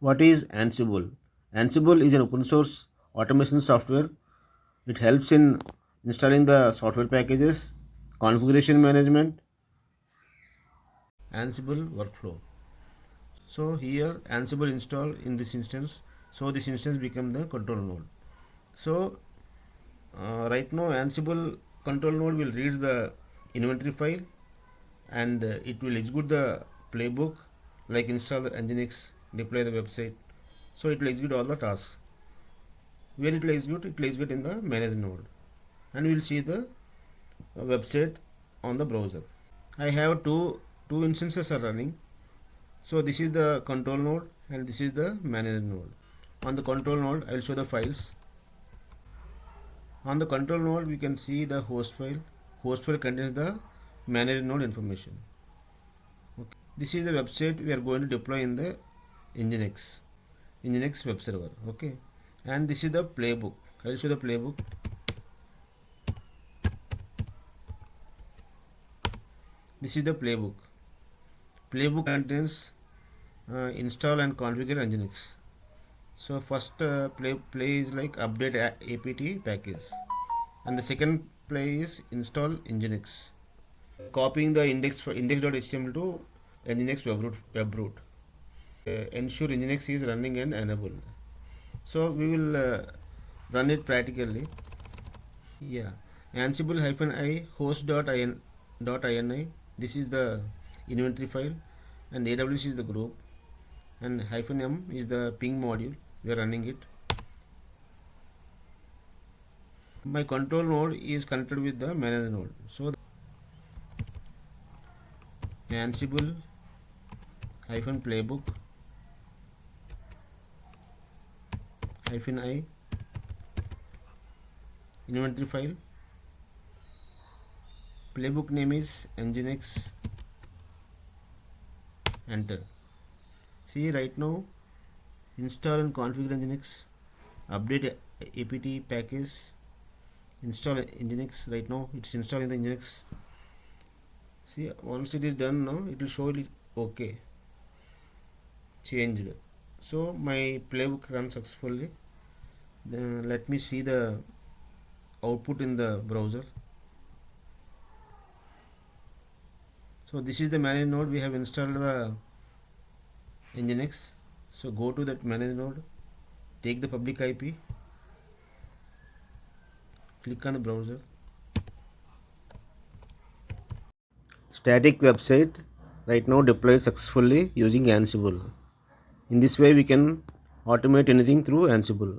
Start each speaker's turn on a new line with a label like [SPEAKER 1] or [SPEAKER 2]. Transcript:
[SPEAKER 1] What is Ansible? Ansible is an open source automation software. It helps in installing the software packages, configuration management, Ansible workflow. So here Ansible install in this instance. So this instance become the control node. So right now Ansible control node will read the inventory file and it will execute the playbook like install the Nginx, deploy the website. So it will execute all the tasks. Where it will execute? It will execute in the manage node, and we will see the website on the browser. I have two instances are running. So this is the control node and this is the manage node. On the control node, I will show the files. On the control node, we can see the host file. Host file contains the manage node information. Okay. This is the website we are going to deploy in the Nginx web server. Okay, and this is the playbook. I will show the playbook. This is the playbook. Playbook contains install and configure Nginx. So first play is like update apt package, and the second play is install Nginx. Copying the index.html to Nginx webroot. Ensure Nginx is running and enabled. So we will run it practically. Yeah, Ansible -i host.ini. This is the inventory file, and AWS is the group, and -m is the ping module. We are running it. My control node is connected with the manage node. So Ansible -playbook -i inventory file. Playbook name is Nginx. Enter. See right now, install and configure Nginx, update apt package, install Nginx. Right now it's installing the Nginx. See, once it is done now, it will show it okay, changed. So my playbook runs successfully. Then let me see the output in the browser. So this is the manage node. We have installed the Nginx. So go to that manage node, take the public IP, click on the browser. Static website right now deployed successfully using Ansible. In this way we can automate anything through Ansible.